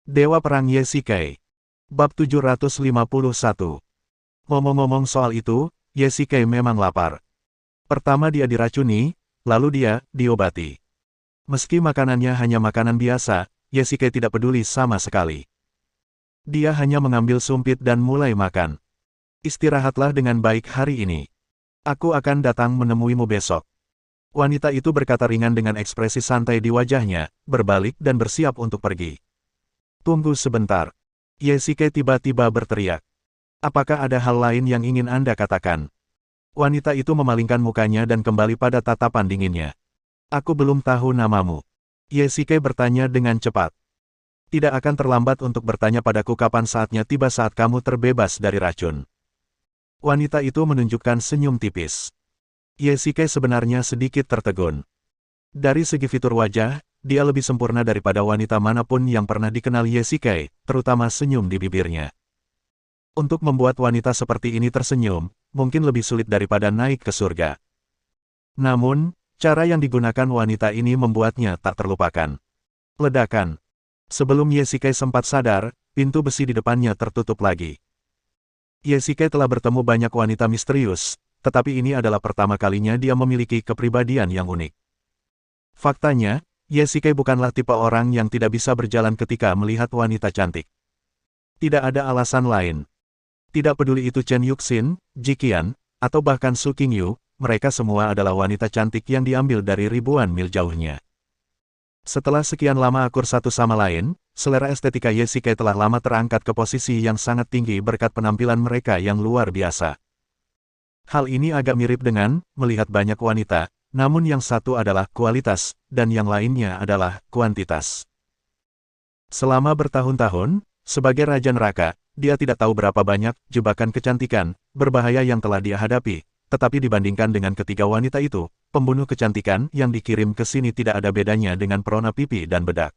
Dewa Perang Yesikai. Bab 751. Ngomong-ngomong soal itu, Yesikai memang lapar. Pertama dia diracuni, lalu dia diobati. Meski makanannya hanya makanan biasa, Yesikai tidak peduli sama sekali. Dia hanya mengambil sumpit dan mulai makan. Istirahatlah dengan baik hari ini. Aku akan datang menemuimu besok. Wanita itu berkata ringan dengan ekspresi santai di wajahnya, berbalik dan bersiap untuk pergi. Tunggu sebentar. Yesikai tiba-tiba berteriak. Apakah ada hal lain yang ingin Anda katakan? Wanita itu memalingkan mukanya dan kembali pada tatapan dinginnya. Aku belum tahu namamu. Yesikai bertanya dengan cepat. Tidak akan terlambat untuk bertanya padaku kapan saatnya tiba saat kamu terbebas dari racun. Wanita itu menunjukkan senyum tipis. Yesikai sebenarnya sedikit tertegun. Dari segi fitur wajah, dia lebih sempurna daripada wanita manapun yang pernah dikenal Yesikai, terutama senyum di bibirnya. Untuk membuat wanita seperti ini tersenyum, mungkin lebih sulit daripada naik ke surga. Namun, cara yang digunakan wanita ini membuatnya tak terlupakan. Ledakan. Sebelum Yesikai sempat sadar, pintu besi di depannya tertutup lagi. Yesikai telah bertemu banyak wanita misterius, tetapi ini adalah pertama kalinya dia memiliki kepribadian yang unik. Faktanya, Yesikai bukanlah tipe orang yang tidak bisa berjalan ketika melihat wanita cantik. Tidak ada alasan lain. Tidak peduli itu Chen Yuxin, Jiqian, atau bahkan Su Qingyu, mereka semua adalah wanita cantik yang diambil dari ribuan mil jauhnya. Setelah sekian lama akur satu sama lain, selera estetika Yesikai telah lama terangkat ke posisi yang sangat tinggi berkat penampilan mereka yang luar biasa. Hal ini agak mirip dengan melihat banyak wanita, namun yang satu adalah kualitas, dan yang lainnya adalah kuantitas. Selama bertahun-tahun, sebagai Raja Neraka, dia tidak tahu berapa banyak jebakan kecantikan, berbahaya yang telah dia hadapi, tetapi dibandingkan dengan ketiga wanita itu, pembunuh kecantikan yang dikirim ke sini tidak ada bedanya dengan perona pipi dan bedak.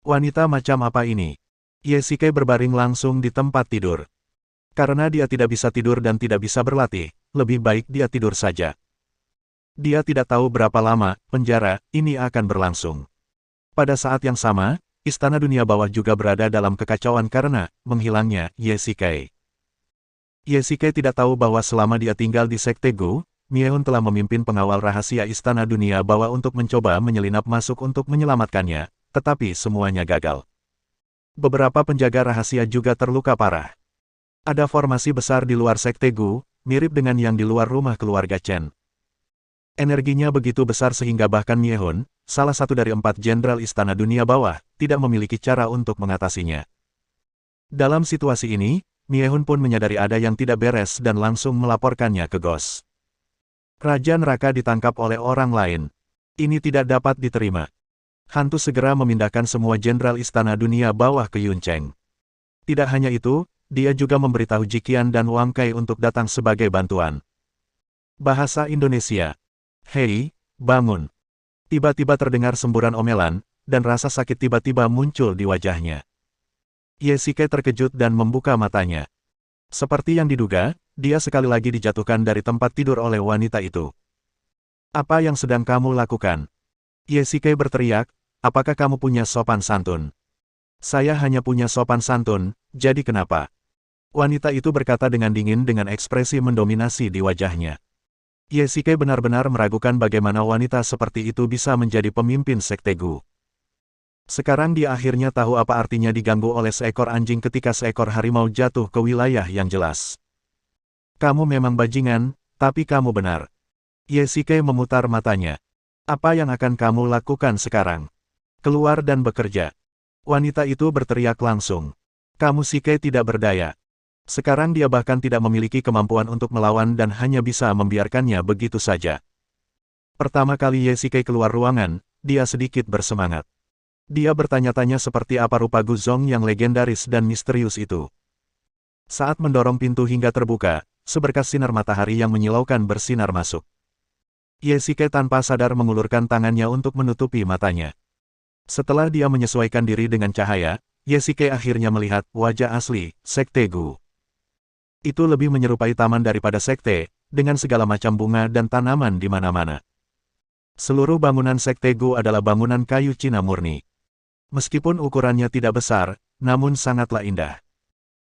Wanita macam apa ini? Yesikai berbaring langsung di tempat tidur. Karena dia tidak bisa tidur dan tidak bisa berlatih, lebih baik dia tidur saja. Dia tidak tahu berapa lama penjara ini akan berlangsung. Pada saat yang sama, Istana Dunia Bawah juga berada dalam kekacauan karena menghilangnya Yesikai. Yesikai tidak tahu bahwa selama dia tinggal di Sekte Gu, Miehun telah memimpin pengawal rahasia Istana Dunia Bawah untuk mencoba menyelinap masuk untuk menyelamatkannya, tetapi semuanya gagal. Beberapa penjaga rahasia juga terluka parah. Ada formasi besar di luar Sekte Gu, mirip dengan yang di luar rumah keluarga Chen. Energinya begitu besar sehingga bahkan Miehun, salah satu dari 4 jenderal Istana Dunia Bawah, tidak memiliki cara untuk mengatasinya. Dalam situasi ini, Miehun pun menyadari ada yang tidak beres dan langsung melaporkannya ke Ghost. Raja Neraka ditangkap oleh orang lain. Ini tidak dapat diterima. Hantu segera memindahkan semua jenderal Istana Dunia Bawah ke Yuncheng. Tidak hanya itu, dia juga memberitahu Jiqian dan Wang Kai untuk datang sebagai bantuan. Bahasa Indonesia. Hei, bangun. Tiba-tiba terdengar semburan omelan, dan rasa sakit tiba-tiba muncul di wajahnya. Yesikai terkejut dan membuka matanya. Seperti yang diduga, dia sekali lagi dijatuhkan dari tempat tidur oleh wanita itu. Apa yang sedang kamu lakukan? Yesikai berteriak, apakah kamu punya sopan santun? Saya hanya punya sopan santun, jadi kenapa? Wanita itu berkata dengan dingin dengan ekspresi mendominasi di wajahnya. Yesikai benar-benar meragukan bagaimana wanita seperti itu bisa menjadi pemimpin Sekte Gu. Sekarang dia akhirnya tahu apa artinya diganggu oleh seekor anjing ketika seekor harimau jatuh ke wilayah yang jelas. Kamu memang bajingan, tapi kamu benar. Yesikai memutar matanya. Apa yang akan kamu lakukan sekarang? Keluar dan bekerja. Wanita itu berteriak langsung. Kamu Sikai tidak berdaya. Sekarang dia bahkan tidak memiliki kemampuan untuk melawan dan hanya bisa membiarkannya begitu saja. Pertama kali Yesikai keluar ruangan, dia sedikit bersemangat. Dia bertanya-tanya seperti apa rupa Guzong yang legendaris dan misterius itu. Saat mendorong pintu hingga terbuka, seberkas sinar matahari yang menyilaukan bersinar masuk. Yesikai tanpa sadar mengulurkan tangannya untuk menutupi matanya. Setelah dia menyesuaikan diri dengan cahaya, Yesikai akhirnya melihat wajah asli Sekte Gu. Itu lebih menyerupai taman daripada sekte, dengan segala macam bunga dan tanaman di mana-mana. Seluruh bangunan Sekte Gu adalah bangunan kayu Cina murni. Meskipun ukurannya tidak besar, namun sangatlah indah.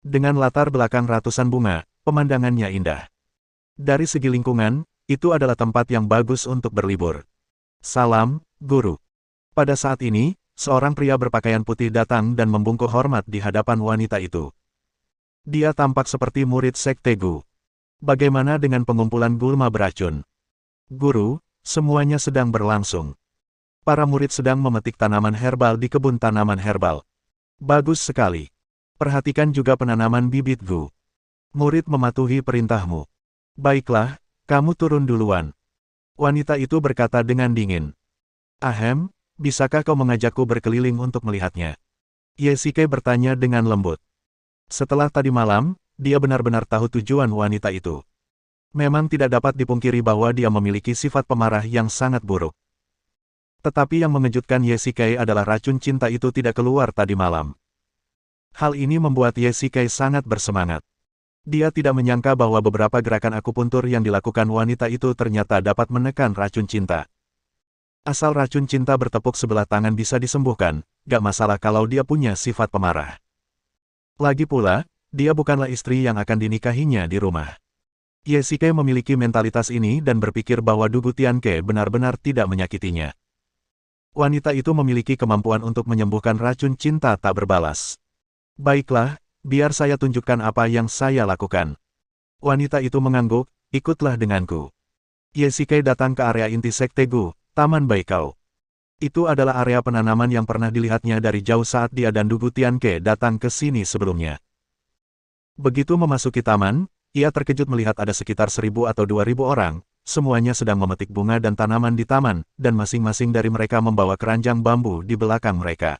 Dengan latar belakang ratusan bunga, pemandangannya indah. Dari segi lingkungan, itu adalah tempat yang bagus untuk berlibur. Salam, Guru. Pada saat ini, seorang pria berpakaian putih datang dan membungkuk hormat di hadapan wanita itu. Dia tampak seperti murid Sekte Gu. Bagaimana dengan pengumpulan gulma beracun? Guru, semuanya sedang berlangsung. Para murid sedang memetik tanaman herbal di kebun tanaman herbal. Bagus sekali. Perhatikan juga penanaman bibit Gu. Murid mematuhi perintahmu. Baiklah, kamu turun duluan. Wanita itu berkata dengan dingin. Ahem, bisakah kau mengajakku berkeliling untuk melihatnya? Yesike bertanya dengan lembut. Setelah tadi malam, dia benar-benar tahu tujuan wanita itu. Memang tidak dapat dipungkiri bahwa dia memiliki sifat pemarah yang sangat buruk. Tetapi yang mengejutkan Yesike adalah racun cinta itu tidak keluar tadi malam. Hal ini membuat Yesike sangat bersemangat. Dia tidak menyangka bahwa beberapa gerakan akupuntur yang dilakukan wanita itu ternyata dapat menekan racun cinta. Asal racun cinta bertepuk sebelah tangan bisa disembuhkan, gak masalah kalau dia punya sifat pemarah. Lagi pula, dia bukanlah istri yang akan dinikahinya di rumah. Yesike memiliki mentalitas ini dan berpikir bahwa Dugu Tianke benar-benar tidak menyakitinya. Wanita itu memiliki kemampuan untuk menyembuhkan racun cinta tak berbalas. Baiklah, biar saya tunjukkan apa yang saya lakukan. Wanita itu mengangguk, ikutlah denganku. Yesike datang ke area inti Sekte Gu, Taman Baikau. Itu adalah area penanaman yang pernah dilihatnya dari jauh saat dia dan Dugu Tianke datang ke sini sebelumnya. Begitu memasuki taman, ia terkejut melihat ada sekitar 1.000 atau 2.000 orang, semuanya sedang memetik bunga dan tanaman di taman, dan masing-masing dari mereka membawa keranjang bambu di belakang mereka.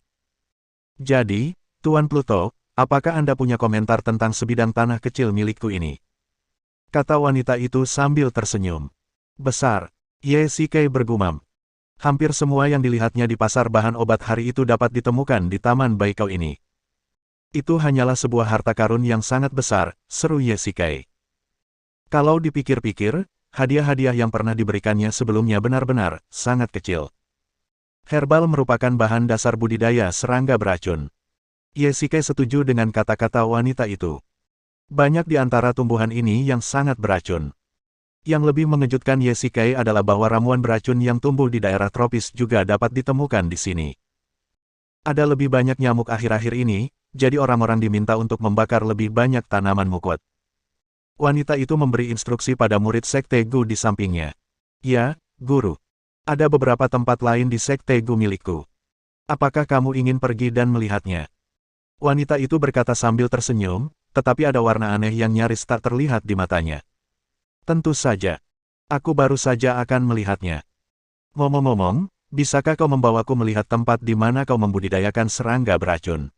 Jadi, Tuan Pluto, apakah Anda punya komentar tentang sebidang tanah kecil milikku ini? Kata wanita itu sambil tersenyum. Besar, Yesike bergumam. Hampir semua yang dilihatnya di pasar bahan obat hari itu dapat ditemukan di Taman Baikau ini. Itu hanyalah sebuah harta karun yang sangat besar, seru Yesike. Kalau dipikir-pikir, hadiah-hadiah yang pernah diberikannya sebelumnya benar-benar sangat kecil. Herbal merupakan bahan dasar budidaya serangga beracun. Yesike setuju dengan kata-kata wanita itu. Banyak di antara tumbuhan ini yang sangat beracun. Yang lebih mengejutkan Yesike adalah bahwa ramuan beracun yang tumbuh di daerah tropis juga dapat ditemukan di sini. Ada lebih banyak nyamuk akhir-akhir ini, jadi orang-orang diminta untuk membakar lebih banyak tanaman mukut. Wanita itu memberi instruksi pada murid Sekte Gu di sampingnya. Ya, Guru. Ada beberapa tempat lain di Sekte Gu milikku. Apakah kamu ingin pergi dan melihatnya? Wanita itu berkata sambil tersenyum, tetapi ada warna aneh yang nyaris tak terlihat di matanya. Tentu saja. Aku baru saja akan melihatnya. Ngomong-ngomong, bisakah kau membawaku melihat tempat di mana kau membudidayakan serangga beracun?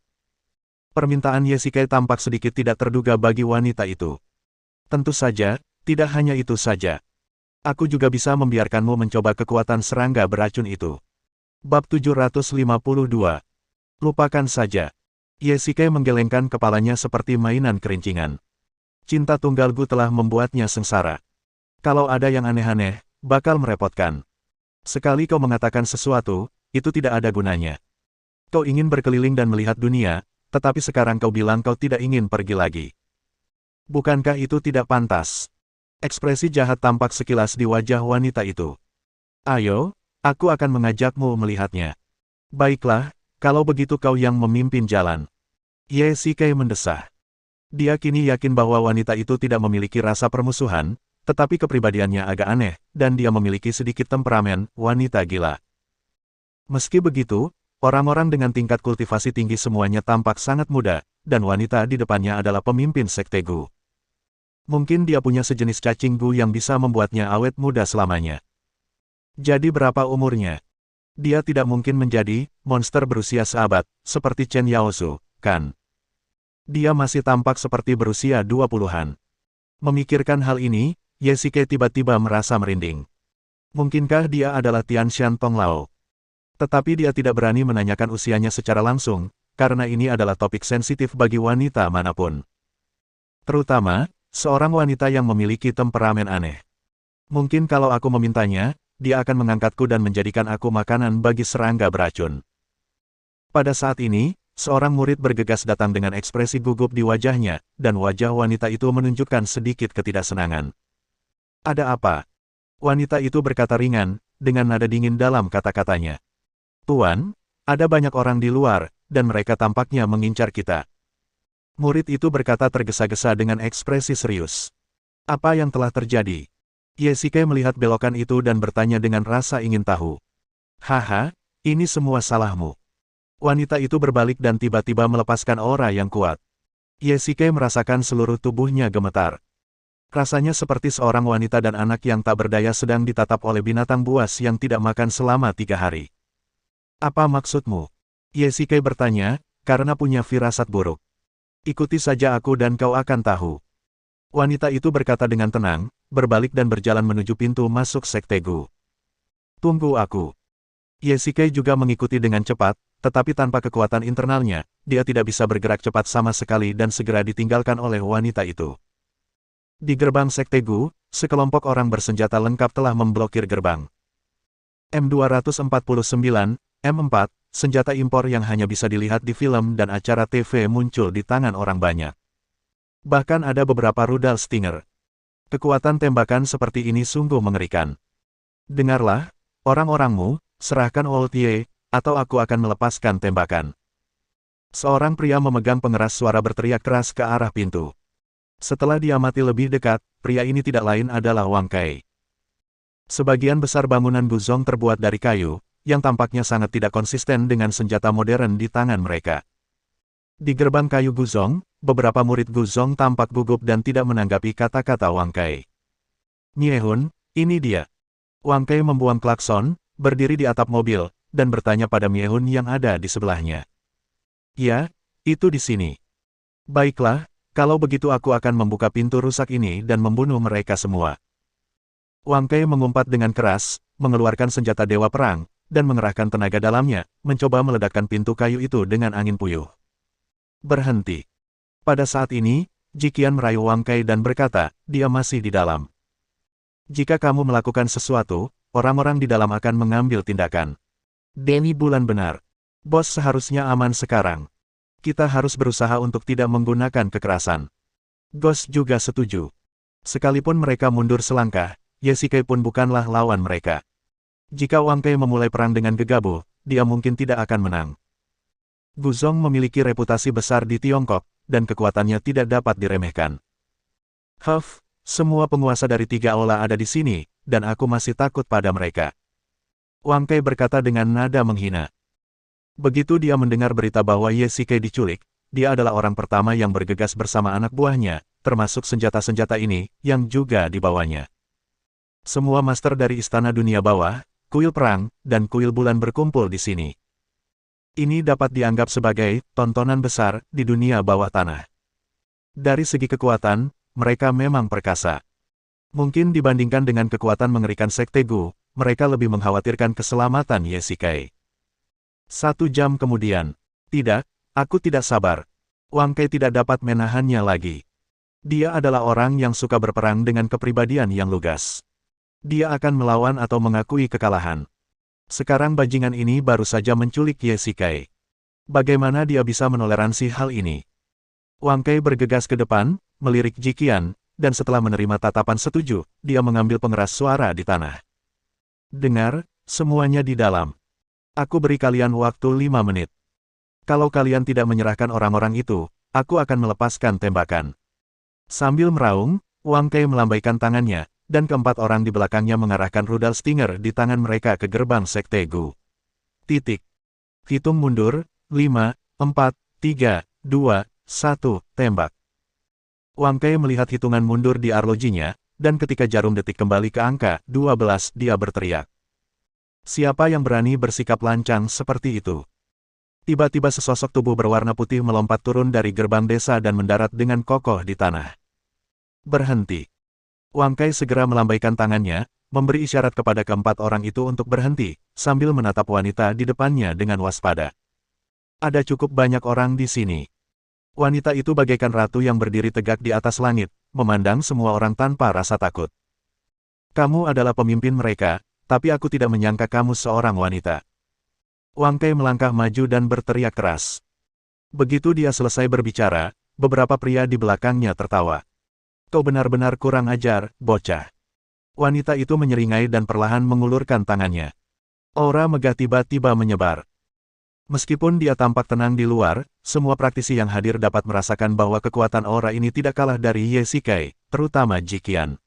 Permintaan Yesike tampak sedikit tidak terduga bagi wanita itu. Tentu saja, tidak hanya itu saja. Aku juga bisa membiarkanmu mencoba kekuatan serangga beracun itu. Bab 752. Lupakan saja. Yesike menggelengkan kepalanya seperti mainan kerincingan. Cinta tunggal Gu telah membuatnya sengsara. Kalau ada yang aneh-aneh, bakal merepotkan. Sekali kau mengatakan sesuatu, itu tidak ada gunanya. Kau ingin berkeliling dan melihat dunia, tetapi sekarang kau bilang kau tidak ingin pergi lagi. Bukankah itu tidak pantas? Ekspresi jahat tampak sekilas di wajah wanita itu. Ayo, aku akan mengajakmu melihatnya. Baiklah, kalau begitu kau yang memimpin jalan. Yesike mendesah. Dia kini yakin bahwa wanita itu tidak memiliki rasa permusuhan, tetapi kepribadiannya agak aneh, dan dia memiliki sedikit temperamen, wanita gila. Meski begitu, orang-orang dengan tingkat kultivasi tinggi semuanya tampak sangat muda, dan wanita di depannya adalah pemimpin Sekte Gu. Mungkin dia punya sejenis cacing Gu yang bisa membuatnya awet muda selamanya. Jadi berapa umurnya? Dia tidak mungkin menjadi monster berusia seabad, seperti Chen Yaosu, kan? Dia masih tampak seperti berusia 20-an. Memikirkan hal ini, Yesike tiba-tiba merasa merinding. Mungkinkah dia adalah Tianshan Tonglao? Tetapi dia tidak berani menanyakan usianya secara langsung, karena ini adalah topik sensitif bagi wanita manapun. Terutama, seorang wanita yang memiliki temperamen aneh. Mungkin kalau aku memintanya, dia akan mengangkatku dan menjadikan aku makanan bagi serangga beracun. Pada saat ini, seorang murid bergegas datang dengan ekspresi gugup di wajahnya, dan wajah wanita itu menunjukkan sedikit ketidaksenangan. Ada apa? Wanita itu berkata ringan, dengan nada dingin dalam kata-katanya. Tuan, ada banyak orang di luar, dan mereka tampaknya mengincar kita. Murid itu berkata tergesa-gesa dengan ekspresi serius. Apa yang telah terjadi? Yesike melihat belokan itu dan bertanya dengan rasa ingin tahu. Haha, ini semua salahmu. Wanita itu berbalik dan tiba-tiba melepaskan aura yang kuat. Yesike merasakan seluruh tubuhnya gemetar. Rasanya seperti seorang wanita dan anak yang tak berdaya sedang ditatap oleh binatang buas yang tidak makan selama 3 hari. Apa maksudmu? Yesike bertanya, karena punya firasat buruk. Ikuti saja aku dan kau akan tahu. Wanita itu berkata dengan tenang, berbalik dan berjalan menuju pintu masuk Sekte Gu. Tunggu aku. Yesike juga mengikuti dengan cepat, tetapi tanpa kekuatan internalnya, dia tidak bisa bergerak cepat sama sekali dan segera ditinggalkan oleh wanita itu. Di gerbang Sekte Gu, sekelompok orang bersenjata lengkap telah memblokir gerbang. M249, M4, senjata impor yang hanya bisa dilihat di film dan acara TV muncul di tangan orang banyak. Bahkan ada beberapa rudal Stinger. Kekuatan tembakan seperti ini sungguh mengerikan. Dengarlah, orang-orangmu, serahkan Oltie, atau aku akan melepaskan tembakan. Seorang pria memegang pengeras suara berteriak keras ke arah pintu. Setelah diamati lebih dekat, pria ini tidak lain adalah Wang Kai. Sebagian besar bangunan Guzong terbuat dari kayu, yang tampaknya sangat tidak konsisten dengan senjata modern di tangan mereka. Di gerbang kayu Guzong, beberapa murid Guzong tampak gugup dan tidak menanggapi kata-kata Wang Kai. Nyehun, ini dia. Wang Kai membuang klakson, berdiri di atap mobil, dan bertanya pada Nyehun yang ada di sebelahnya. Ya, itu di sini. Baiklah, kalau begitu aku akan membuka pintu rusak ini dan membunuh mereka semua. Wang Kai mengumpat dengan keras, mengeluarkan senjata dewa perang, dan mengerahkan tenaga dalamnya, mencoba meledakkan pintu kayu itu dengan angin puyuh. Berhenti. Pada saat ini, Jiqian merayu Wang Kai dan berkata, dia masih di dalam. Jika kamu melakukan sesuatu, orang-orang di dalam akan mengambil tindakan. Dewi Bulan benar. Bos seharusnya aman sekarang. Kita harus berusaha untuk tidak menggunakan kekerasan. Ghost juga setuju. Sekalipun mereka mundur selangkah, Yesike pun bukanlah lawan mereka. Jika Wang Kai memulai perang dengan gegabah, dia mungkin tidak akan menang. Guzong memiliki reputasi besar di Tiongkok, dan kekuatannya tidak dapat diremehkan. Semua penguasa dari 3 aula ada di sini, dan aku masih takut pada mereka. Wang Kai berkata dengan nada menghina. Begitu dia mendengar berita bahwa Yesike diculik, dia adalah orang pertama yang bergegas bersama anak buahnya, termasuk senjata-senjata ini, yang juga dibawanya. Semua master dari Istana Dunia Bawah, Kuil Perang, dan Kuil Bulan berkumpul di sini. Ini dapat dianggap sebagai tontonan besar di dunia bawah tanah. Dari segi kekuatan, mereka memang perkasa. Mungkin dibandingkan dengan kekuatan mengerikan Sekte Gu, mereka lebih mengkhawatirkan keselamatan Yesike. 1 jam kemudian. Tidak, aku tidak sabar. Wang Kai tidak dapat menahannya lagi. Dia adalah orang yang suka berperang dengan kepribadian yang lugas. Dia akan melawan atau mengakui kekalahan. Sekarang bajingan ini baru saja menculik Yesike. Bagaimana dia bisa menoleransi hal ini? Wang Kai bergegas ke depan, melirik Jiqian, dan setelah menerima tatapan setuju, dia mengambil pengeras suara di tanah. Dengar, semuanya di dalam. Aku beri kalian waktu 5 menit. Kalau kalian tidak menyerahkan orang-orang itu, aku akan melepaskan tembakan. Sambil meraung, Wang Kai melambaikan tangannya, dan keempat orang di belakangnya mengarahkan rudal Stinger di tangan mereka ke gerbang Sekte Gu. Hitung mundur, 5, 4, 3, 2, 1, tembak. Wang Kai melihat hitungan mundur di arlojinya, dan ketika jarum detik kembali ke angka 12, dia berteriak. Siapa yang berani bersikap lancang seperti itu? Tiba-tiba sesosok tubuh berwarna putih melompat turun dari gerbang desa dan mendarat dengan kokoh di tanah. Berhenti. Wang Kai segera melambaikan tangannya, memberi isyarat kepada keempat orang itu untuk berhenti, sambil menatap wanita di depannya dengan waspada. Ada cukup banyak orang di sini. Wanita itu bagaikan ratu yang berdiri tegak di atas langit, memandang semua orang tanpa rasa takut. Kamu adalah pemimpin mereka, tapi aku tidak menyangka kamu seorang wanita. Wang Kai melangkah maju dan berteriak keras. Begitu dia selesai berbicara, beberapa pria di belakangnya tertawa. Kau benar-benar kurang ajar, bocah. Wanita itu menyeringai dan perlahan mengulurkan tangannya. Aura megah tiba-tiba menyebar. Meskipun dia tampak tenang di luar, semua praktisi yang hadir dapat merasakan bahwa kekuatan aura ini tidak kalah dari Ye Shikai, terutama Jiqian.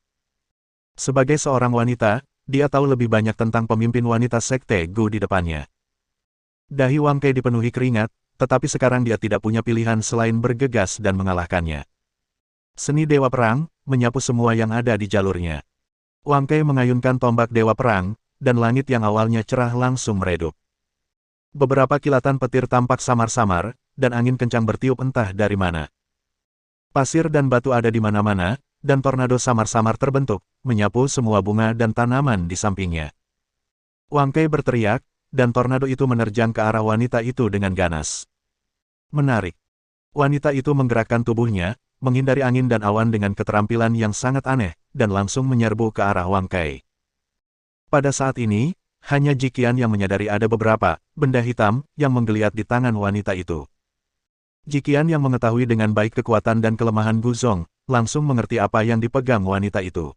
Sebagai seorang wanita, dia tahu lebih banyak tentang pemimpin wanita Sekte Gu di depannya. Dahi Wang Kai dipenuhi keringat, tetapi sekarang dia tidak punya pilihan selain bergegas dan mengalahkannya. Seni Dewa Perang, menyapu semua yang ada di jalurnya. Wang Kai mengayunkan tombak Dewa Perang, dan langit yang awalnya cerah langsung meredup. Beberapa kilatan petir tampak samar-samar, dan angin kencang bertiup entah dari mana. Pasir dan batu ada di mana-mana, dan tornado samar-samar terbentuk, menyapu semua bunga dan tanaman di sampingnya. Wang Kai berteriak, dan tornado itu menerjang ke arah wanita itu dengan ganas. Menarik. Wanita itu menggerakkan tubuhnya, menghindari angin dan awan dengan keterampilan yang sangat aneh, dan langsung menyerbu ke arah Wang Kai. Pada saat ini, hanya Jiqian yang menyadari ada beberapa benda hitam yang menggeliat di tangan wanita itu. Jiqian yang mengetahui dengan baik kekuatan dan kelemahan Guzong, langsung mengerti apa yang dipegang wanita itu.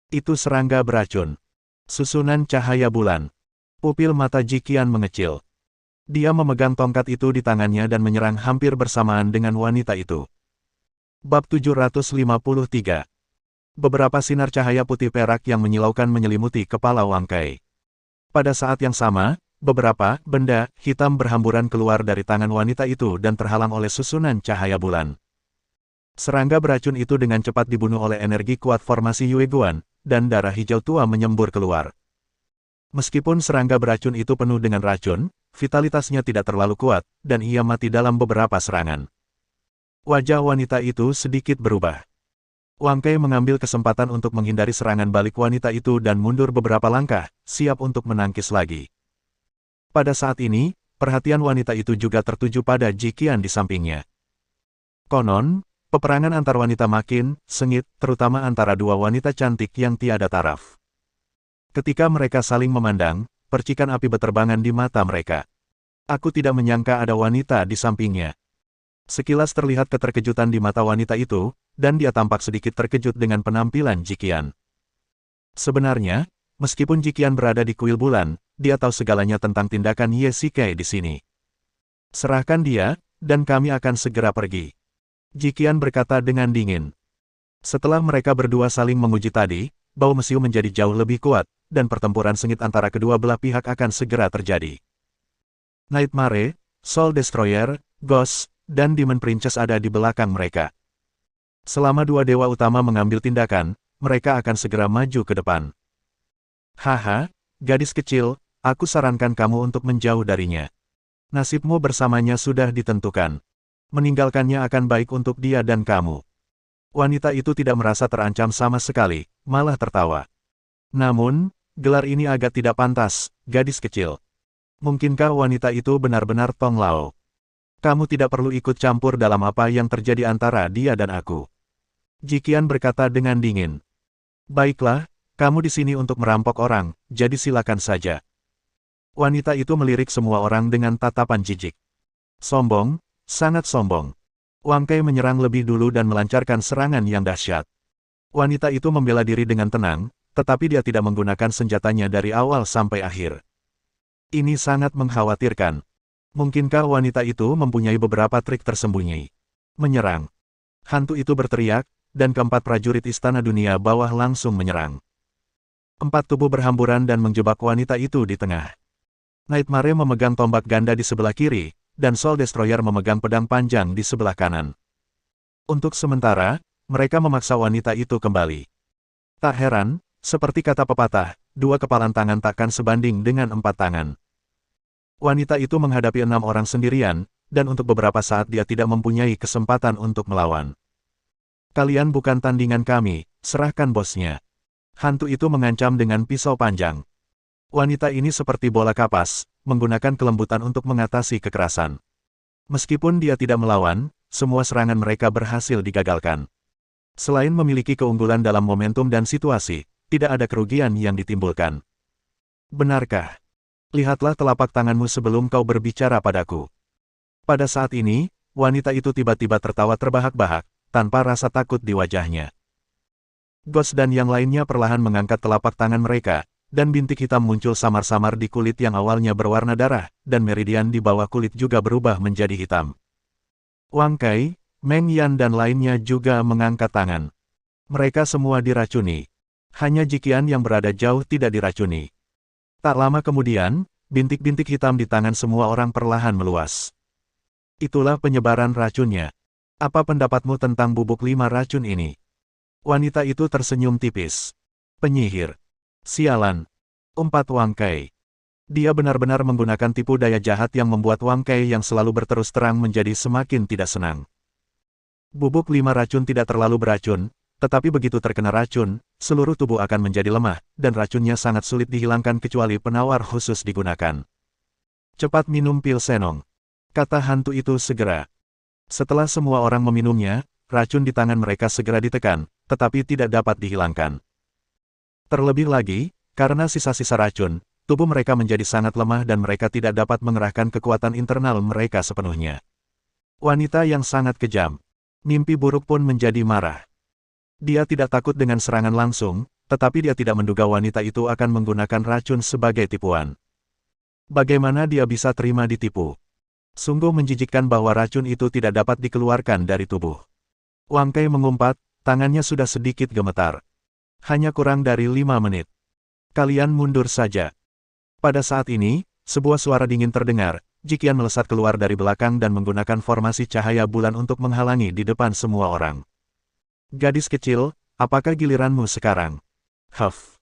Itu serangga beracun. Susunan cahaya bulan. Pupil mata Jiqian mengecil. Dia memegang tongkat itu di tangannya dan menyerang hampir bersamaan dengan wanita itu. Bab 753. Beberapa sinar cahaya putih perak yang menyilaukan menyelimuti kepala Wang Kai. Pada saat yang sama, beberapa benda hitam berhamburan keluar dari tangan wanita itu dan terhalang oleh susunan cahaya bulan. Serangga beracun itu dengan cepat dibunuh oleh energi kuat formasi Yue Guan, dan darah hijau tua menyembur keluar. Meskipun serangga beracun itu penuh dengan racun, vitalitasnya tidak terlalu kuat, dan ia mati dalam beberapa serangan. Wajah wanita itu sedikit berubah. Wang Kai mengambil kesempatan untuk menghindari serangan balik wanita itu dan mundur beberapa langkah, siap untuk menangkis lagi. Pada saat ini, perhatian wanita itu juga tertuju pada Jiqian di sampingnya. Konon, peperangan antar wanita makin sengit, terutama antara dua wanita cantik yang tiada taraf. Ketika mereka saling memandang, percikan api berterbangan di mata mereka. Aku tidak menyangka ada wanita di sampingnya. Sekilas terlihat keterkejutan di mata wanita itu, dan dia tampak sedikit terkejut dengan penampilan Jiqian. Sebenarnya, meskipun Jiqian berada di kuil bulan, dia tahu segalanya tentang tindakan Ye Shikai di sini. Serahkan dia, dan kami akan segera pergi. Jiqian berkata dengan dingin. Setelah mereka berdua saling menguji tadi, bau mesiu menjadi jauh lebih kuat, dan pertempuran sengit antara kedua belah pihak akan segera terjadi. Nightmare, Soul Destroyer, Ghost, dan Demon Princess ada di belakang mereka. Selama dua dewa utama mengambil tindakan, mereka akan segera maju ke depan. Haha, gadis kecil, aku sarankan kamu untuk menjauh darinya. Nasibmu bersamanya sudah ditentukan. Meninggalkannya akan baik untuk dia dan kamu. Wanita itu tidak merasa terancam sama sekali, malah tertawa. Namun, gelar ini agak tidak pantas, gadis kecil. Mungkinkah wanita itu benar-benar Tong Lao? Kamu tidak perlu ikut campur dalam apa yang terjadi antara dia dan aku. Jiqian berkata dengan dingin. Baiklah, kamu di sini untuk merampok orang, jadi silakan saja. Wanita itu melirik semua orang dengan tatapan jijik. Sombong, sangat sombong. Wang Kai menyerang lebih dulu dan melancarkan serangan yang dahsyat. Wanita itu membela diri dengan tenang, tetapi dia tidak menggunakan senjatanya dari awal sampai akhir. Ini sangat mengkhawatirkan. Mungkinkah wanita itu mempunyai beberapa trik tersembunyi? Menyerang. Hantu itu berteriak, dan keempat prajurit Istana Dunia Bawah langsung menyerang. Empat tubuh berhamburan dan menjebak wanita itu di tengah. Nightmare memegang tombak ganda di sebelah kiri, dan Soul Destroyer memegang pedang panjang di sebelah kanan. Untuk sementara, mereka memaksa wanita itu kembali. Tak heran, seperti kata pepatah, dua kepalan tangan takkan sebanding dengan empat tangan. Wanita itu menghadapi 6 orang sendirian, dan untuk beberapa saat dia tidak mempunyai kesempatan untuk melawan. Kalian bukan tandingan kami, serahkan bosnya. Hantu itu mengancam dengan pisau panjang. Wanita ini seperti bola kapas, menggunakan kelembutan untuk mengatasi kekerasan. Meskipun dia tidak melawan, semua serangan mereka berhasil digagalkan. Selain memiliki keunggulan dalam momentum dan situasi, tidak ada kerugian yang ditimbulkan. Benarkah? Lihatlah telapak tanganmu sebelum kau berbicara padaku. Pada saat ini, wanita itu tiba-tiba tertawa terbahak-bahak, tanpa rasa takut di wajahnya. Ghost dan yang lainnya perlahan mengangkat telapak tangan mereka, dan bintik hitam muncul samar-samar di kulit yang awalnya berwarna darah, dan meridian di bawah kulit juga berubah menjadi hitam. Wang Kai, Meng Yan dan lainnya juga mengangkat tangan. Mereka semua diracuni. Hanya Jiqian yang berada jauh tidak diracuni. Tak lama kemudian, bintik-bintik hitam di tangan semua orang perlahan meluas. Itulah penyebaran racunnya. Apa pendapatmu tentang bubuk 5 racun ini? Wanita itu tersenyum tipis. Penyihir. Sialan. Umpat Wang Kai. Dia benar-benar menggunakan tipu daya jahat yang membuat Wang Kai yang selalu berterus terang menjadi semakin tidak senang. Bubuk 5 racun tidak terlalu beracun, tetapi begitu terkena racun, seluruh tubuh akan menjadi lemah, dan racunnya sangat sulit dihilangkan kecuali penawar khusus digunakan. Cepat minum pil Senong, kata hantu itu segera. Setelah semua orang meminumnya, racun di tangan mereka segera ditekan, tetapi tidak dapat dihilangkan. Terlebih lagi, karena sisa-sisa racun, tubuh mereka menjadi sangat lemah dan mereka tidak dapat mengerahkan kekuatan internal mereka sepenuhnya. Wanita yang sangat kejam. Mimpi buruk pun menjadi marah. Dia tidak takut dengan serangan langsung, tetapi dia tidak menduga wanita itu akan menggunakan racun sebagai tipuan. Bagaimana dia bisa terima ditipu? Sungguh menjijikkan bahwa racun itu tidak dapat dikeluarkan dari tubuh. Wang Kai mengumpat, tangannya sudah sedikit gemetar. Hanya kurang dari 5 menit. Kalian mundur saja. Pada saat ini, sebuah suara dingin terdengar, Jiqian melesat keluar dari belakang dan menggunakan formasi cahaya bulan untuk menghalangi di depan semua orang. Gadis kecil, apakah giliranmu sekarang? Huff.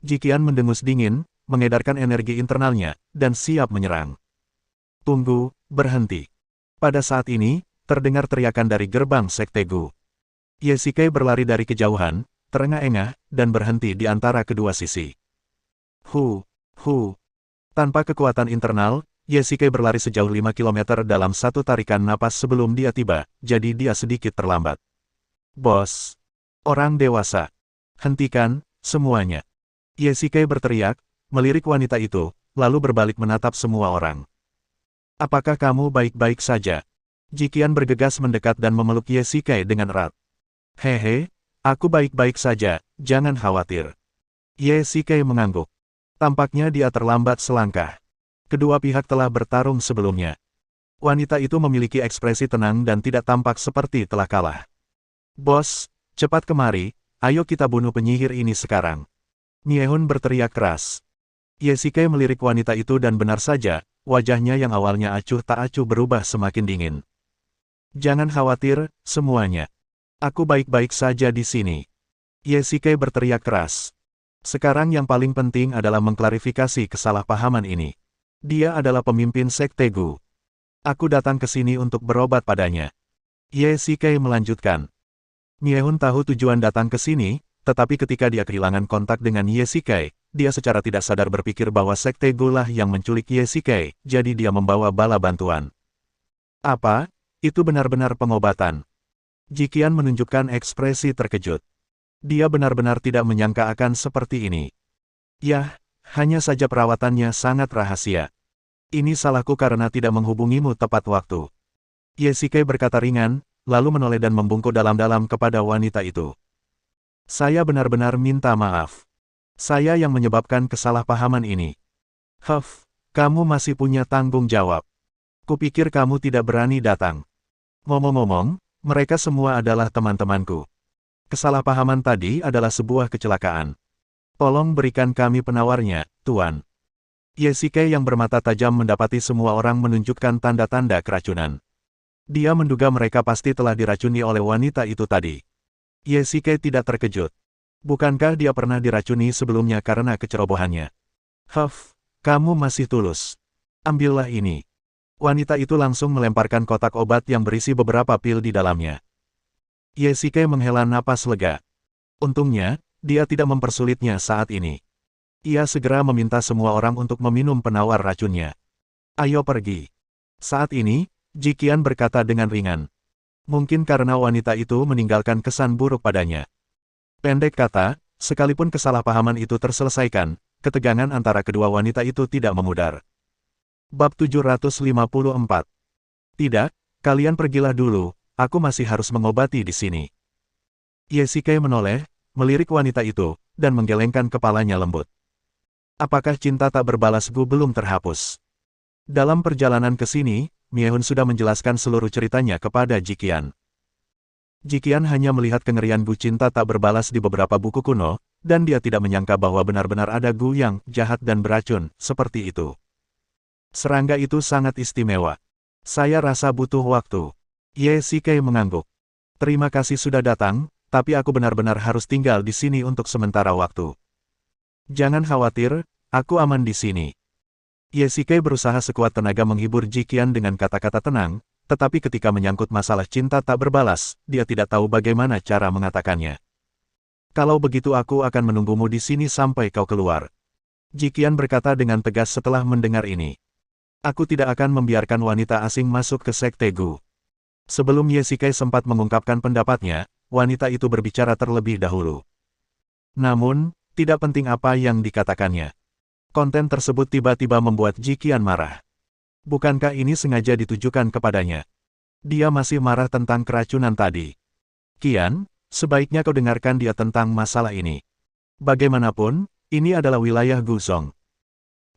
Jiqian mendengus dingin, mengedarkan energi internalnya, dan siap menyerang. Tunggu, berhenti. Pada saat ini, terdengar teriakan dari gerbang Sekte Gu. Ye Shikai berlari dari kejauhan, terengah-engah, dan berhenti di antara kedua sisi. Tanpa kekuatan internal, Ye Shikai berlari sejauh 5 km dalam satu tarikan napas sebelum dia tiba, jadi dia sedikit terlambat. Bos. Orang dewasa. Hentikan, semuanya. Ye Shikai berteriak, melirik wanita itu, lalu berbalik menatap semua orang. Apakah kamu baik-baik saja? Jiqian bergegas mendekat dan memeluk Ye Shikai dengan erat. Hehe, aku baik-baik saja, jangan khawatir. Ye Shikai mengangguk. Tampaknya dia terlambat selangkah. Kedua pihak telah bertarung sebelumnya. Wanita itu memiliki ekspresi tenang dan tidak tampak seperti telah kalah. Bos, cepat kemari, ayo kita bunuh penyihir ini sekarang. Miehun berteriak keras. Ye Shikai melirik wanita itu dan benar saja, wajahnya yang awalnya acuh tak acuh berubah semakin dingin. Jangan khawatir, semuanya. Aku baik-baik saja di sini. Ye Shikai berteriak keras. Sekarang yang paling penting adalah mengklarifikasi kesalahpahaman ini. Dia adalah pemimpin Sekte Gu. Aku datang ke sini untuk berobat padanya. Ye Shikai melanjutkan. Miehun tahu tujuan datang ke sini, tetapi ketika dia kehilangan kontak dengan Ye Shikai, dia secara tidak sadar berpikir bahwa Sekte Gu lah yang menculik Ye Shikai, jadi dia membawa bala bantuan. Apa? Itu benar-benar pengobatan. Jiqian menunjukkan ekspresi terkejut. Dia benar-benar tidak menyangka akan seperti ini. Yah, hanya saja perawatannya sangat rahasia. Ini salahku karena tidak menghubungimu tepat waktu. Ye Shikai berkata ringan, lalu menoleh dan membungkuk dalam-dalam kepada wanita itu. Saya benar-benar minta maaf. Saya yang menyebabkan kesalahpahaman ini. Huff, kamu masih punya tanggung jawab. Kupikir kamu tidak berani datang. Ngomong-ngomong, mereka semua adalah teman-temanku. Kesalahpahaman tadi adalah sebuah kecelakaan. Tolong berikan kami penawarnya, Tuan. Ye Shikai yang bermata tajam mendapati semua orang menunjukkan tanda-tanda keracunan. Dia menduga mereka pasti telah diracuni oleh wanita itu tadi. Ye Shikai tidak terkejut. Bukankah dia pernah diracuni sebelumnya karena kecerobohannya? Huff, kamu masih tulus. Ambillah ini. Wanita itu langsung melemparkan kotak obat yang berisi beberapa pil di dalamnya. Ye Shikai menghela napas lega. Untungnya, dia tidak mempersulitnya saat ini. Ia segera meminta semua orang untuk meminum penawar racunnya. Ayo pergi. Saat ini, Jiqian berkata dengan ringan. Mungkin karena wanita itu meninggalkan kesan buruk padanya. Pendek kata, sekalipun kesalahpahaman itu terselesaikan, ketegangan antara kedua wanita itu tidak memudar. Bab 754. Tidak, kalian pergilah dulu, aku masih harus mengobati di sini. Ye Shikai menoleh, melirik wanita itu, dan menggelengkan kepalanya lembut. Apakah cinta tak berbalas Gu belum terhapus? Dalam perjalanan ke sini, Miehun sudah menjelaskan seluruh ceritanya kepada Jiqian. Jiqian hanya melihat kengerian Gu cinta tak berbalas di beberapa buku kuno, dan dia tidak menyangka bahwa benar-benar ada Gu yang jahat dan beracun, seperti itu. Serangga itu sangat istimewa. Saya rasa butuh waktu. Ye Shikai mengangguk. Terima kasih sudah datang, tapi aku benar-benar harus tinggal di sini untuk sementara waktu. Jangan khawatir, aku aman di sini. Ye Shikai berusaha sekuat tenaga menghibur Jiqian dengan kata-kata tenang, tetapi ketika menyangkut masalah cinta tak berbalas, dia tidak tahu bagaimana cara mengatakannya. Kalau begitu aku akan menunggumu di sini sampai kau keluar. Jiqian berkata dengan tegas setelah mendengar ini. Aku tidak akan membiarkan wanita asing masuk ke Sekte Gu. Sebelum Ye Shikai sempat mengungkapkan pendapatnya, wanita itu berbicara terlebih dahulu. Namun, tidak penting apa yang dikatakannya. Konten tersebut tiba-tiba membuat Jiqian marah. Bukankah ini sengaja ditujukan kepadanya? Dia masih marah tentang keracunan tadi. Qian, sebaiknya kau dengarkan dia tentang masalah ini. Bagaimanapun, ini adalah wilayah Guzong.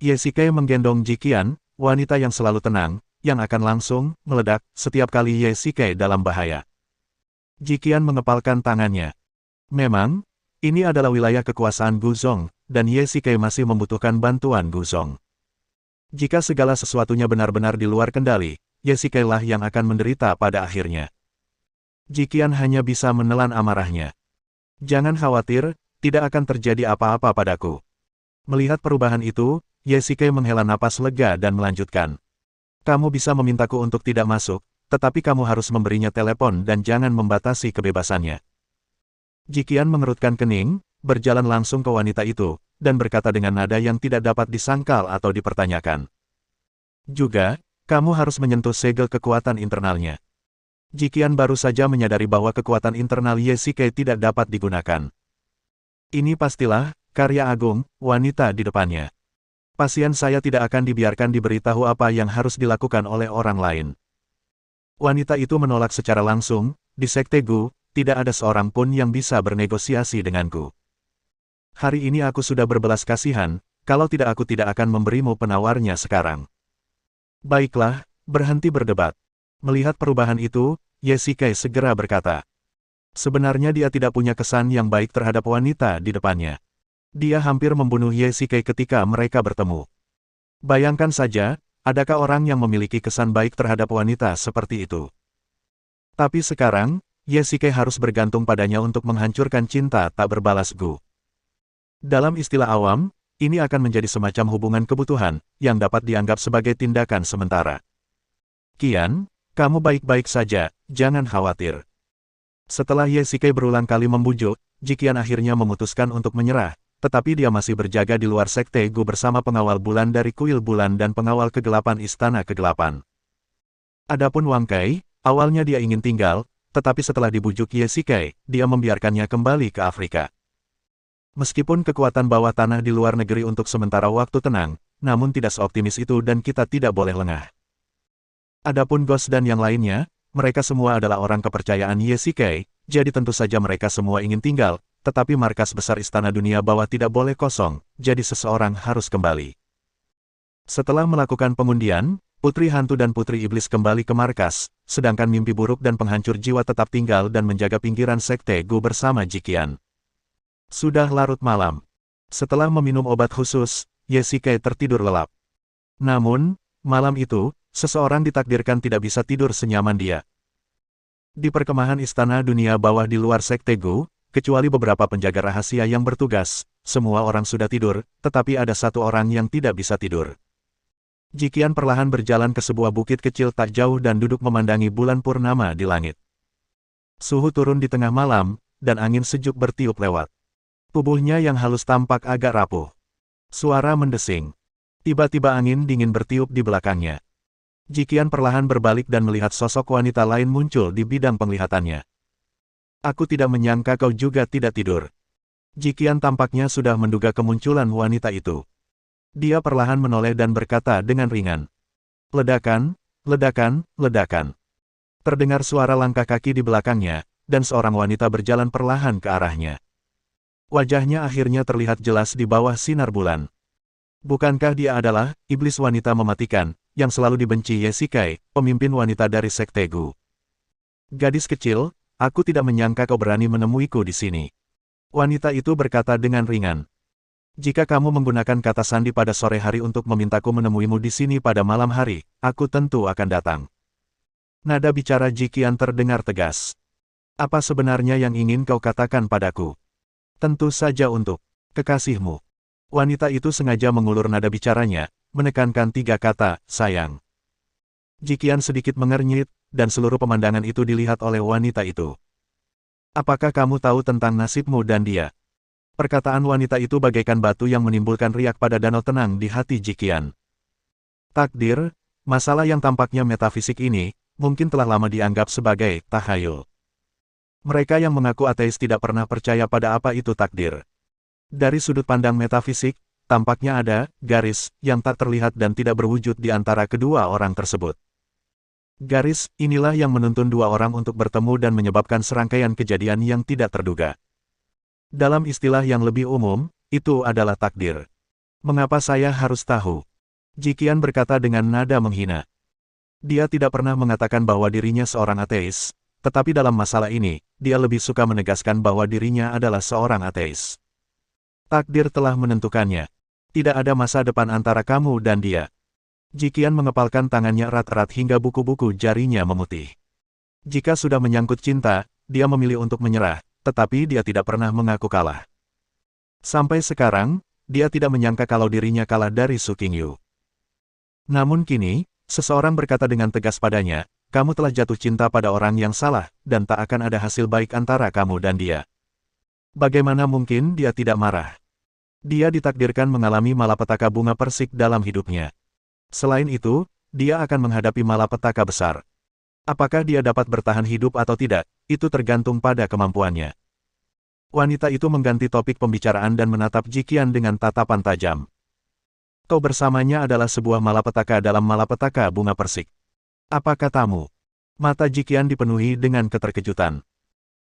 Ye Shikai menggendong Jiqian, wanita yang selalu tenang, yang akan langsung meledak setiap kali Ye Shikai dalam bahaya. Jiqian mengepalkan tangannya. Memang, ini adalah wilayah kekuasaan Guzong, dan Ye Shikai masih membutuhkan bantuan Guzong. Jika segala sesuatunya benar-benar di luar kendali, Ye Shikai lah yang akan menderita pada akhirnya. Jiqian hanya bisa menelan amarahnya. Jangan khawatir, tidak akan terjadi apa-apa padaku. Melihat perubahan itu, Ye Shikai menghela napas lega dan melanjutkan. Kamu bisa memintaku untuk tidak masuk, tetapi kamu harus memberinya telepon dan jangan membatasi kebebasannya. Jiqian mengerutkan kening, berjalan langsung ke wanita itu, dan berkata dengan nada yang tidak dapat disangkal atau dipertanyakan. Juga, kamu harus menyentuh segel kekuatan internalnya. Jiqian baru saja menyadari bahwa kekuatan internal Ye Shikai tidak dapat digunakan. Ini pastilah karya agung wanita di depannya. Pasien saya tidak akan dibiarkan diberitahu apa yang harus dilakukan oleh orang lain. Wanita itu menolak secara langsung, di Sekte Gu, tidak ada seorang pun yang bisa bernegosiasi denganku. Hari ini aku sudah berbelas kasihan, kalau tidak aku tidak akan memberimu penawarnya sekarang. Baiklah, berhenti berdebat. Melihat perubahan itu, Ye Shikai segera berkata. Sebenarnya dia tidak punya kesan yang baik terhadap wanita di depannya. Dia hampir membunuh Ye Shikai ketika mereka bertemu. Bayangkan saja, adakah orang yang memiliki kesan baik terhadap wanita seperti itu? Tapi sekarang, Ye Shikai harus bergantung padanya untuk menghancurkan cinta tak berbalas Gu. Dalam istilah awam, ini akan menjadi semacam hubungan kebutuhan, yang dapat dianggap sebagai tindakan sementara. Qian, kamu baik-baik saja, jangan khawatir. Setelah Ye Shikai berulang kali membujuk, Jiqian akhirnya memutuskan untuk menyerah, tetapi dia masih berjaga di luar Sekte Gu bersama pengawal bulan dari Kuil Bulan dan pengawal kegelapan Istana Kegelapan. Adapun Wang Kai, awalnya dia ingin tinggal, tetapi setelah dibujuk Ye Shikai, dia membiarkannya kembali ke Afrika. Meskipun kekuatan bawah tanah di luar negeri untuk sementara waktu tenang, namun tidak seoptimis itu dan kita tidak boleh lengah. Adapun Ghost dan yang lainnya, mereka semua adalah orang kepercayaan Ye Shikai, jadi tentu saja mereka semua ingin tinggal, tetapi markas besar Istana Dunia Bawah tidak boleh kosong, jadi seseorang harus kembali. Setelah melakukan pengundian, Putri Hantu dan Putri Iblis kembali ke markas, sedangkan mimpi buruk dan penghancur jiwa tetap tinggal dan menjaga pinggiran Sekte Gu bersama Jiqian. Sudah larut malam. Setelah meminum obat khusus, Ye Shikai tertidur lelap. Namun, malam itu, seseorang ditakdirkan tidak bisa tidur senyaman dia. Di perkemahan Istana Dunia Bawah di luar Sekte Gu, kecuali beberapa penjaga rahasia yang bertugas, semua orang sudah tidur, tetapi ada satu orang yang tidak bisa tidur. Jiqian perlahan berjalan ke sebuah bukit kecil tak jauh dan duduk memandangi bulan purnama di langit. Suhu turun di tengah malam, dan angin sejuk bertiup lewat. Tubuhnya yang halus tampak agak rapuh. Suara mendesing. Tiba-tiba angin dingin bertiup di belakangnya. Jiqian perlahan berbalik dan melihat sosok wanita lain muncul di bidang penglihatannya. Aku tidak menyangka kau juga tidak tidur. Jiqian tampaknya sudah menduga kemunculan wanita itu. Dia perlahan menoleh dan berkata dengan ringan. Ledakan, ledakan, ledakan. Terdengar suara langkah kaki di belakangnya, dan seorang wanita berjalan perlahan ke arahnya. Wajahnya akhirnya terlihat jelas di bawah sinar bulan. Bukankah dia adalah iblis wanita mematikan, yang selalu dibenci Ye Shikai, pemimpin wanita dari Sekte Gu? Gadis kecil, aku tidak menyangka kau berani menemuiku di sini. Wanita itu berkata dengan ringan. Jika kamu menggunakan kata sandi pada sore hari untuk memintaku menemuimu di sini pada malam hari, aku tentu akan datang. Nada bicara Jiqian terdengar tegas. Apa sebenarnya yang ingin kau katakan padaku? Tentu saja untuk kekasihmu. Wanita itu sengaja mengulur nada bicaranya, menekankan 3 kata, sayang. Jiqian sedikit mengernyit, dan seluruh pemandangan itu dilihat oleh wanita itu. Apakah kamu tahu tentang nasibmu dan dia? Perkataan wanita itu bagaikan batu yang menimbulkan riak pada danau tenang di hati Jiqian. Takdir, masalah yang tampaknya metafisik ini, mungkin telah lama dianggap sebagai tahayul. Mereka yang mengaku ateis tidak pernah percaya pada apa itu takdir. Dari sudut pandang metafisik, tampaknya ada garis yang tak terlihat dan tidak berwujud di antara kedua orang tersebut. Garis inilah yang menuntun 2 orang untuk bertemu dan menyebabkan serangkaian kejadian yang tidak terduga. Dalam istilah yang lebih umum, itu adalah takdir. Mengapa saya harus tahu? Jiqian berkata dengan nada menghina. Dia tidak pernah mengatakan bahwa dirinya seorang ateis, tetapi dalam masalah ini, dia lebih suka menegaskan bahwa dirinya adalah seorang ateis. Takdir telah menentukannya. Tidak ada masa depan antara kamu dan dia. Jiqian mengepalkan tangannya erat-erat hingga buku-buku jarinya memutih. Jika sudah menyangkut cinta, dia memilih untuk menyerah, tetapi dia tidak pernah mengaku kalah. Sampai sekarang, dia tidak menyangka kalau dirinya kalah dari Su Qingyu. Namun kini, seseorang berkata dengan tegas padanya, kamu telah jatuh cinta pada orang yang salah, dan tak akan ada hasil baik antara kamu dan dia. Bagaimana mungkin dia tidak marah? Dia ditakdirkan mengalami malapetaka bunga persik dalam hidupnya. Selain itu, dia akan menghadapi malapetaka besar. Apakah dia dapat bertahan hidup atau tidak, itu tergantung pada kemampuannya. Wanita itu mengganti topik pembicaraan dan menatap Jiqian dengan tatapan tajam. Kau bersamanya adalah sebuah malapetaka dalam malapetaka bunga persik. Apa katamu? Mata Jiqian dipenuhi dengan keterkejutan.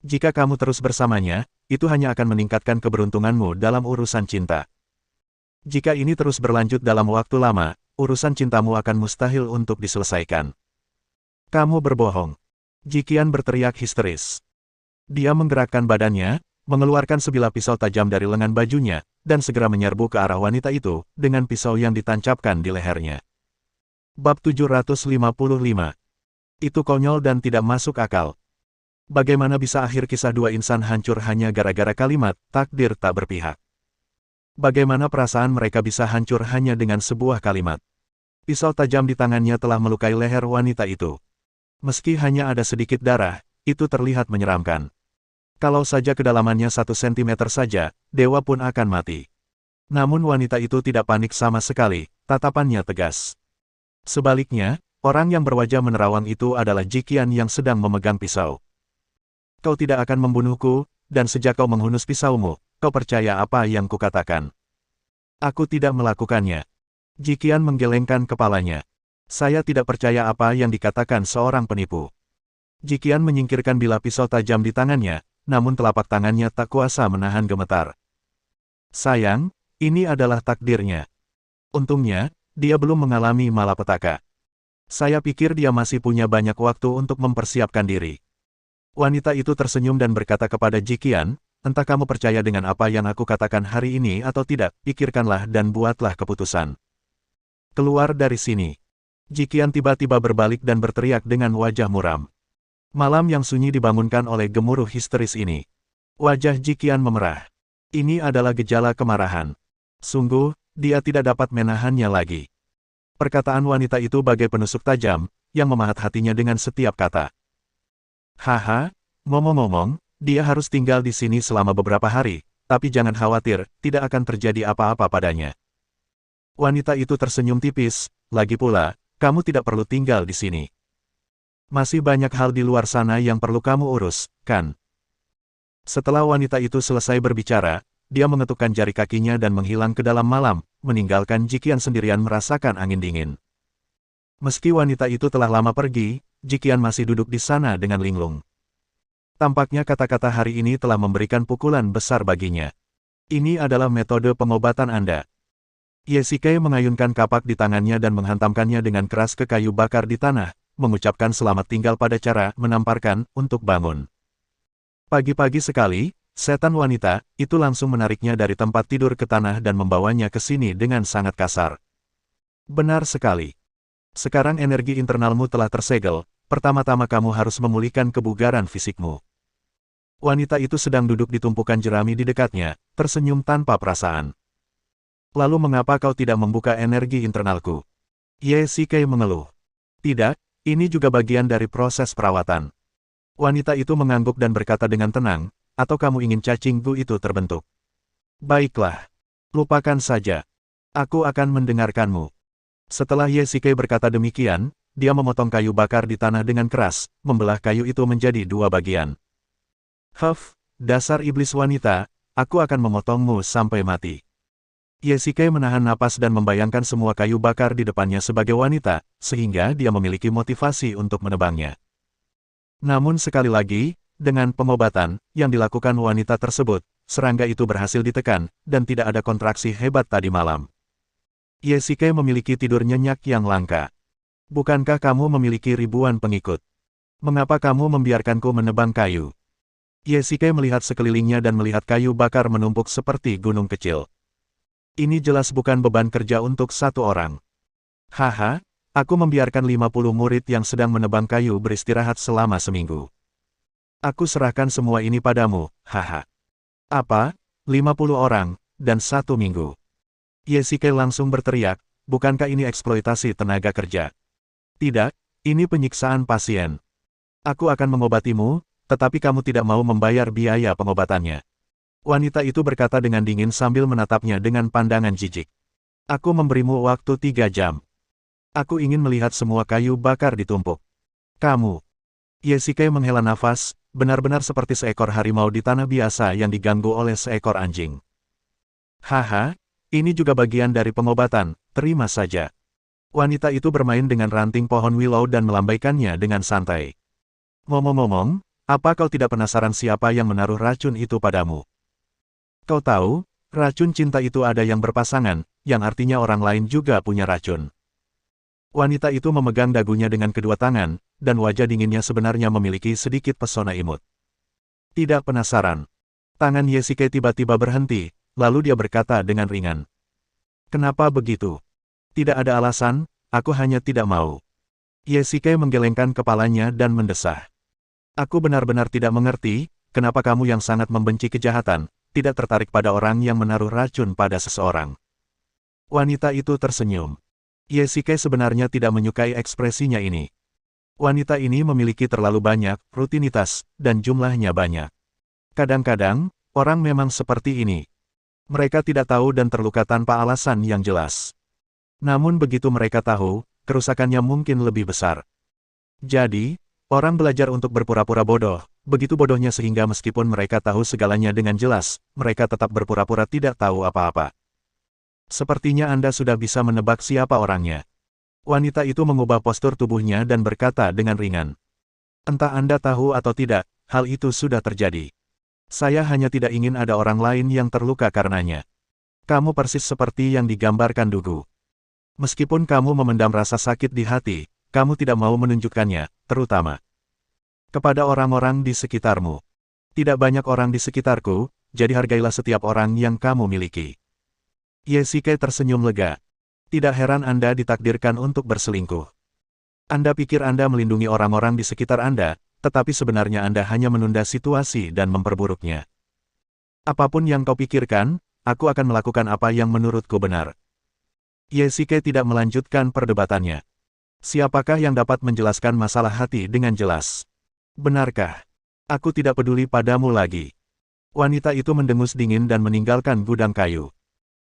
Jika kamu terus bersamanya, itu hanya akan meningkatkan keberuntunganmu dalam urusan cinta. Jika ini terus berlanjut dalam waktu lama, urusan cintamu akan mustahil untuk diselesaikan. Kamu berbohong. Jiqian berteriak histeris. Dia menggerakkan badannya, mengeluarkan sebilah pisau tajam dari lengan bajunya, dan segera menyerbu ke arah wanita itu, dengan pisau yang ditancapkan di lehernya. Bab 755. Itu konyol dan tidak masuk akal. Bagaimana bisa akhir kisah 2 insan hancur hanya gara-gara kalimat, takdir tak berpihak? Bagaimana perasaan mereka bisa hancur hanya dengan sebuah kalimat? Pisau tajam di tangannya telah melukai leher wanita itu. Meski hanya ada sedikit darah, itu terlihat menyeramkan. Kalau saja kedalamannya 1 cm saja, dewa pun akan mati. Namun wanita itu tidak panik sama sekali, tatapannya tegas. Sebaliknya, orang yang berwajah menerawang itu adalah Jiqian yang sedang memegang pisau. Kau tidak akan membunuhku, dan sejak kau menghunus pisaumu, kau percaya apa yang kukatakan? Aku tidak melakukannya. Jiqian menggelengkan kepalanya. Saya tidak percaya apa yang dikatakan seorang penipu. Jiqian menyingkirkan bilah pisau tajam di tangannya, namun telapak tangannya tak kuasa menahan gemetar. Sayang, ini adalah takdirnya. Untungnya, dia belum mengalami malapetaka. Saya pikir dia masih punya banyak waktu untuk mempersiapkan diri. Wanita itu tersenyum dan berkata kepada Jiqian, entah kamu percaya dengan apa yang aku katakan hari ini atau tidak, pikirkanlah dan buatlah keputusan. Keluar dari sini. Jiqian tiba-tiba berbalik dan berteriak dengan wajah muram. Malam yang sunyi dibangunkan oleh gemuruh histeris ini. Wajah Jiqian memerah. Ini adalah gejala kemarahan. Sungguh, dia tidak dapat menahannya lagi. Perkataan wanita itu bagai penusuk tajam, yang memahat hatinya dengan setiap kata. Haha, ngomong-ngomong, dia harus tinggal di sini selama beberapa hari, tapi jangan khawatir, tidak akan terjadi apa-apa padanya. Wanita itu tersenyum tipis, lagi pula, kamu tidak perlu tinggal di sini. Masih banyak hal di luar sana yang perlu kamu urus, kan? Setelah wanita itu selesai berbicara, dia mengetukkan jari kakinya dan menghilang ke dalam malam, meninggalkan Jiqian sendirian merasakan angin dingin. Meski wanita itu telah lama pergi, Jiqian masih duduk di sana dengan linglung. Tampaknya kata-kata hari ini telah memberikan pukulan besar baginya. Ini adalah metode pengobatan Anda. Ye Shikai mengayunkan kapak di tangannya dan menghantamkannya dengan keras ke kayu bakar di tanah, mengucapkan selamat tinggal pada cara menamparkan untuk bangun. Pagi-pagi sekali, setan wanita itu langsung menariknya dari tempat tidur ke tanah dan membawanya ke sini dengan sangat kasar. Benar sekali. Sekarang energi internalmu telah tersegel, pertama-tama kamu harus memulihkan kebugaran fisikmu. Wanita itu sedang duduk di tumpukan jerami di dekatnya, tersenyum tanpa perasaan. Lalu mengapa kau tidak membuka energi internalku? Ye Shikai mengeluh. Tidak, ini juga bagian dari proses perawatan. Wanita itu mengangguk dan berkata dengan tenang, atau kamu ingin cacingku itu terbentuk? Baiklah. Lupakan saja. Aku akan mendengarkanmu. Setelah Ye Shikai berkata demikian, dia memotong kayu bakar di tanah dengan keras, membelah kayu itu menjadi dua bagian. Huff, dasar iblis wanita, aku akan memotongmu sampai mati. Ye Shikai menahan napas dan membayangkan semua kayu bakar di depannya sebagai wanita, sehingga dia memiliki motivasi untuk menebangnya. Namun sekali lagi, dengan pengobatan yang dilakukan wanita tersebut, serangga itu berhasil ditekan, dan tidak ada kontraksi hebat tadi malam. Ye Shikai memiliki tidur nyenyak yang langka. Bukankah kamu memiliki ribuan pengikut? Mengapa kamu membiarkanku menebang kayu? Ye Shikai melihat sekelilingnya dan melihat kayu bakar menumpuk seperti gunung kecil. Ini jelas bukan beban kerja untuk satu orang. Haha. Aku membiarkan 50 murid yang sedang menebang kayu beristirahat selama seminggu. Aku serahkan semua ini padamu, haha. Apa? 50 orang, dan 1 minggu. Ye Shikai langsung berteriak, bukankah ini eksploitasi tenaga kerja? Tidak, ini penyiksaan pasien. Aku akan mengobatimu, tetapi kamu tidak mau membayar biaya pengobatannya. Wanita itu berkata dengan dingin sambil menatapnya dengan pandangan jijik. Aku memberimu waktu 3 jam. Aku ingin melihat semua kayu bakar ditumpuk. Kamu. Ye Shikai menghela nafas, benar-benar seperti seekor harimau di tanah biasa yang diganggu oleh seekor anjing. Haha, ini juga bagian dari pengobatan, terima saja. Wanita itu bermain dengan ranting pohon willow dan melambaikannya dengan santai. Ngomong-ngomong, apa kau tidak penasaran siapa yang menaruh racun itu padamu? Kau tahu, racun cinta itu ada yang berpasangan, yang artinya orang lain juga punya racun. Wanita itu memegang dagunya dengan kedua tangan, dan wajah dinginnya sebenarnya memiliki sedikit pesona imut. Tidak penasaran. Tangan Ye Shikai tiba-tiba berhenti, lalu dia berkata dengan ringan. Kenapa begitu? Tidak ada alasan, aku hanya tidak mau. Ye Shikai menggelengkan kepalanya dan mendesah. Aku benar-benar tidak mengerti, kenapa kamu yang sangat membenci kejahatan, tidak tertarik pada orang yang menaruh racun pada seseorang. Wanita itu tersenyum. Ye Shikai sebenarnya tidak menyukai ekspresinya ini. Wanita ini memiliki terlalu banyak rutinitas, dan jumlahnya banyak. Kadang-kadang, orang memang seperti ini. Mereka tidak tahu dan terluka tanpa alasan yang jelas. Namun begitu mereka tahu, kerusakannya mungkin lebih besar. Jadi, orang belajar untuk berpura-pura bodoh, begitu bodohnya sehingga meskipun mereka tahu segalanya dengan jelas, mereka tetap berpura-pura tidak tahu apa-apa. Sepertinya Anda sudah bisa menebak siapa orangnya. Wanita itu mengubah postur tubuhnya dan berkata dengan ringan. Entah Anda tahu atau tidak, hal itu sudah terjadi. Saya hanya tidak ingin ada orang lain yang terluka karenanya. Kamu persis seperti yang digambarkan Dugu. Meskipun kamu memendam rasa sakit di hati, kamu tidak mau menunjukkannya, terutama kepada orang-orang di sekitarmu. Tidak banyak orang di sekitarku, jadi hargailah setiap orang yang kamu miliki. Ye Shikai tersenyum lega. Tidak heran Anda ditakdirkan untuk berselingkuh. Anda pikir Anda melindungi orang-orang di sekitar Anda, tetapi sebenarnya Anda hanya menunda situasi dan memperburuknya. Apapun yang kau pikirkan, aku akan melakukan apa yang menurutku benar. Ye Shikai tidak melanjutkan perdebatannya. Siapakah yang dapat menjelaskan masalah hati dengan jelas? Benarkah? Aku tidak peduli padamu lagi. Wanita itu mendengus dingin dan meninggalkan gudang kayu.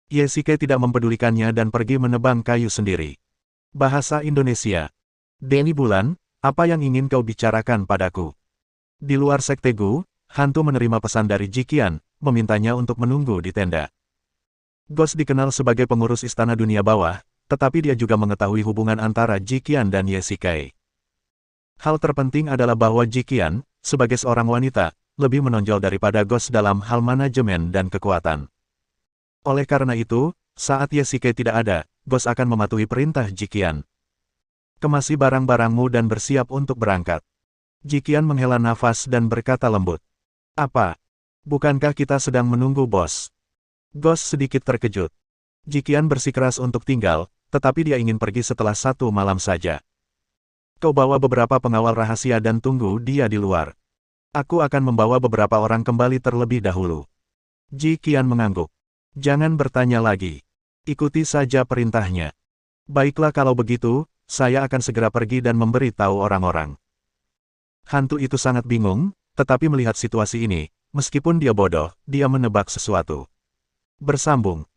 Ye Shikai tidak mempedulikannya dan pergi menebang kayu sendiri. Bahasa Indonesia. Deni Bulan, apa yang ingin kau bicarakan padaku? Di luar Sekte Gu, hantu menerima pesan dari Jiqian, memintanya untuk menunggu di tenda. Ghost dikenal sebagai pengurus Istana Dunia Bawah, tetapi dia juga mengetahui hubungan antara Ji Qian dan Ye Shikai. Hal terpenting adalah bahwa Ji Qian, sebagai seorang wanita, lebih menonjol daripada Ghost dalam hal manajemen dan kekuatan. Oleh karena itu, saat Ye Shikai tidak ada, Ghost akan mematuhi perintah Ji Qian. Kemasi barang-barangmu dan bersiap untuk berangkat. Ji Qian menghela nafas dan berkata lembut. Apa? Bukankah kita sedang menunggu bos? Ghost sedikit terkejut. Ji Qian bersikeras untuk tinggal, tetapi dia ingin pergi setelah 1 malam saja. Kau bawa beberapa pengawal rahasia dan tunggu dia di luar. Aku akan membawa beberapa orang kembali terlebih dahulu. Ji Qian mengangguk. Jangan bertanya lagi. Ikuti saja perintahnya. Baiklah kalau begitu, saya akan segera pergi dan memberi tahu orang-orang. Hantu itu sangat bingung, tetapi melihat situasi ini, meskipun dia bodoh, dia menebak sesuatu. Bersambung.